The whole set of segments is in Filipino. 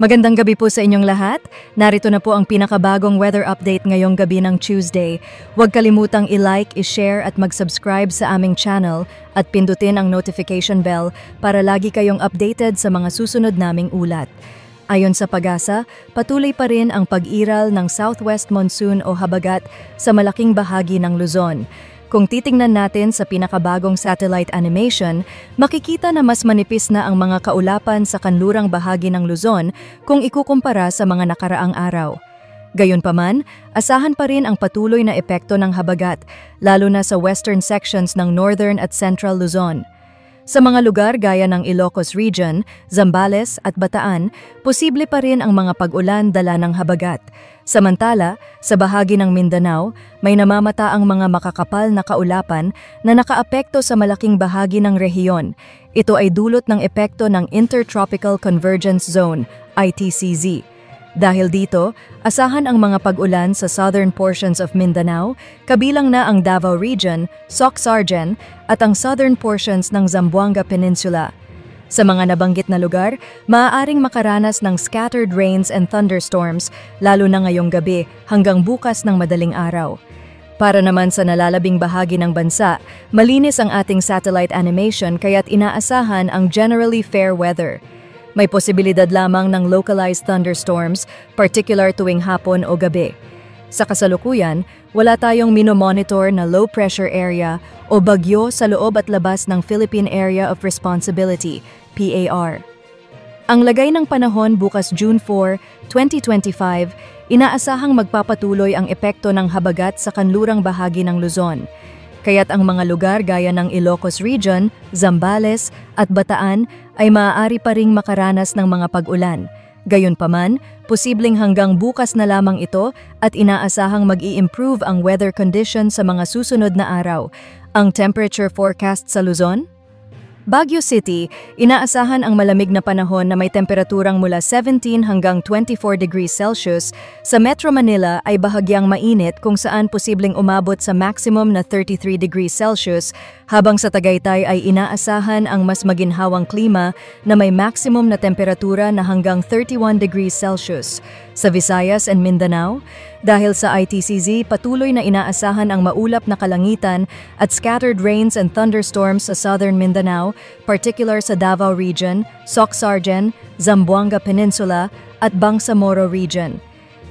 Magandang gabi po sa inyong lahat. Narito na po ang pinakabagong weather update ngayong gabi ng Tuesday. Huwag kalimutang i-like, i-share at mag-subscribe sa aming channel at pindutin ang notification bell para lagi kayong updated sa mga susunod naming ulat. Ayon sa PAGASA, patuloy pa rin ang pag-iral ng southwest monsoon o habagat sa malaking bahagi ng Luzon. Kung titingnan natin sa pinakabagong satellite animation, makikita na mas manipis na ang mga kaulapan sa kanlurang bahagi ng Luzon kung ikukumpara sa mga nakaraang araw. Gayunpaman, asahan pa rin ang patuloy na epekto ng habagat, lalo na sa western sections ng northern at central Luzon. Sa mga lugar gaya ng Ilocos Region, Zambales at Bataan, posible pa rin ang mga pag-ulan dala ng habagat. Samantala, sa bahagi ng Mindanao, may namamata ang mga makakapal na kaulapan na nakaapekto sa malaking bahagi ng rehiyon. Ito ay dulot ng epekto ng Intertropical Convergence Zone, ITCZ. Dahil dito, asahan ang mga pag-ulan sa southern portions of Mindanao, kabilang na ang Davao Region, Soc-Sargen, at ang southern portions ng Zamboanga Peninsula. Sa mga nabanggit na lugar, maaaring makaranas ng scattered rains and thunderstorms, lalo na ngayong gabi hanggang bukas ng madaling araw. Para naman sa nalalabing bahagi ng bansa, malinis ang ating satellite animation kaya't inaasahan ang generally fair weather. May posibilidad lamang ng localized thunderstorms, particular tuwing hapon o gabi. Sa kasalukuyan, wala tayong minomonitor na low pressure area o bagyo sa loob at labas ng Philippine Area of Responsibility, PAR. Ang lagay ng panahon bukas June 4, 2025, inaasahang magpapatuloy ang epekto ng habagat sa kanlurang bahagi ng Luzon. Kaya't ang mga lugar gaya ng Ilocos Region, Zambales at Bataan ay maaari pa ring makaranas ng mga pag-ulan. Gayunpaman, posibleng hanggang bukas na lamang ito at inaasahang mag-i-improve ang weather condition sa mga susunod na araw. Ang temperature forecast sa Luzon? Baguio City, inaasahan ang malamig na panahon na may temperaturang mula 17 hanggang 24 degrees Celsius. Sa Metro Manila ay bahagyang mainit kung saan posibleng umabot sa maximum na 33 degrees Celsius, habang sa Tagaytay ay inaasahan ang mas maginhawang klima na may maximum na temperatura na hanggang 31 degrees Celsius. Sa Visayas and Mindanao, dahil sa ITCZ, patuloy na inaasahan ang maulap na kalangitan at scattered rains and thunderstorms sa southern Mindanao, particular sa Davao Region, Soc-Sargen, Zamboanga Peninsula at Bangsamoro Region.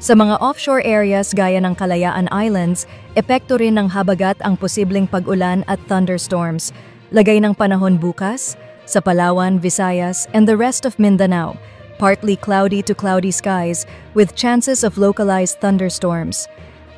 Sa mga offshore areas gaya ng Kalayaan Islands, epekto rin ng habagat ang posibleng pag-ulan at thunderstorms. Lagay ng panahon bukas, sa Palawan, Visayas, and the rest of Mindanao, partly cloudy to cloudy skies with chances of localized thunderstorms.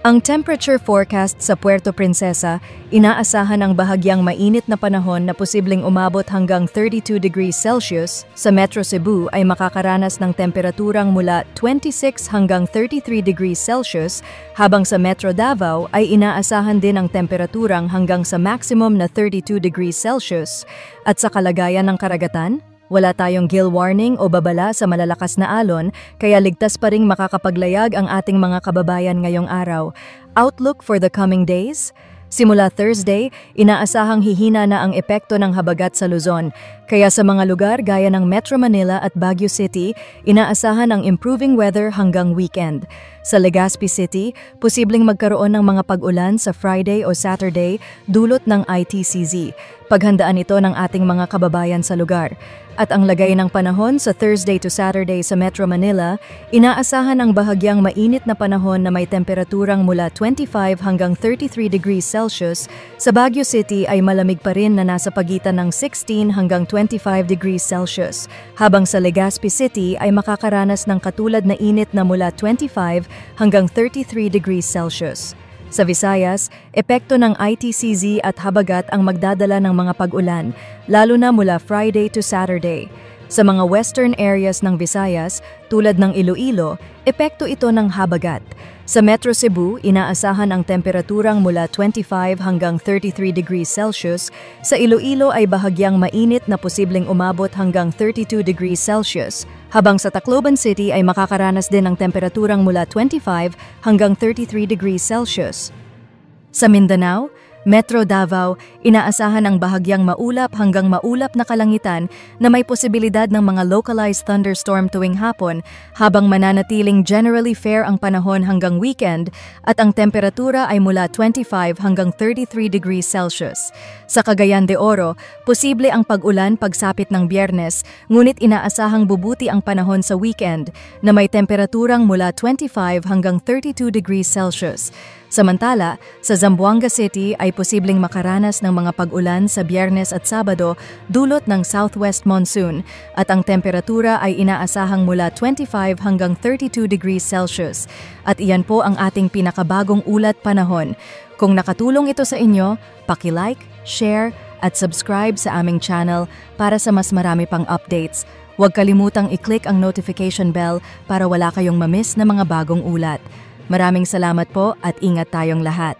Ang temperature forecast sa Puerto Princesa, inaasahan ang bahagyang mainit na panahon na posibleng umabot hanggang 32 degrees Celsius. Sa Metro Cebu ay makakaranas ng temperaturang mula 26 hanggang 33 degrees Celsius, habang sa Metro Davao ay inaasahan din ang temperaturang hanggang sa maximum na 32 degrees Celsius. At sa kalagayan ng karagatan, wala tayong gale warning o babala sa malalakas na alon, kaya ligtas pa ring makakapaglayag ang ating mga kababayan ngayong araw. Outlook for the coming days? Simula Thursday, inaasahang hihina na ang epekto ng habagat sa Luzon, kaya sa mga lugar gaya ng Metro Manila at Baguio City, inaasahan ang improving weather hanggang weekend. Sa Legazpi City, posibleng magkaroon ng mga pag-ulan sa Friday o Saturday dulot ng ITCZ. Paghandaan ito ng ating mga kababayan sa lugar. At ang lagay ng panahon sa Thursday to Saturday sa Metro Manila, inaasahan ang bahagyang mainit na panahon na may temperaturang mula 25 hanggang 33 degrees Celsius. Sa Baguio City ay malamig pa rin na nasa pagitan ng 16 hanggang 25 degrees Celsius, habang sa Legazpi City ay makakaranas ng katulad na init na mula 25 hanggang 33 degrees Celsius. Sa Visayas, epekto ng ITCZ at habagat ang magdadala ng mga pag-ulan, lalo na mula Friday to Saturday. Sa mga western areas ng Visayas, tulad ng Iloilo, epekto ito ng habagat. Sa Metro Cebu, inaasahan ang temperaturang mula 25 hanggang 33 degrees Celsius. Sa Iloilo ay bahagyang mainit na posibleng umabot hanggang 32 degrees Celsius, habang sa Tacloban City ay makakaranas din ng temperaturang mula 25 hanggang 33 degrees Celsius. Sa Mindanao, Metro Davao, inaasahan ang bahagyang maulap hanggang maulap na kalangitan na may posibilidad ng mga localized thunderstorm tuwing hapon habang mananatiling generally fair ang panahon hanggang weekend at ang temperatura ay mula 25 hanggang 33 degrees Celsius. Sa Cagayan de Oro, posible ang pag-ulan pagsapit ng Biyernes, ngunit inaasahang bubuti ang panahon sa weekend na may temperaturang mula 25 hanggang 32 degrees Celsius. Samantala, sa Zamboanga City ay posibleng makaranas ng mga pag-ulan sa Biyernes at Sabado dulot ng southwest monsoon at ang temperatura ay inaasahang mula 25 hanggang 32 degrees Celsius. At iyan po ang ating pinakabagong ulat panahon. Kung nakatulong ito sa inyo, paki-like, share at subscribe sa aming channel para sa mas marami pang updates. Huwag kalimutang i-click ang notification bell para wala kayong ma-miss na mga bagong ulat. Maraming salamat po at ingat tayong lahat.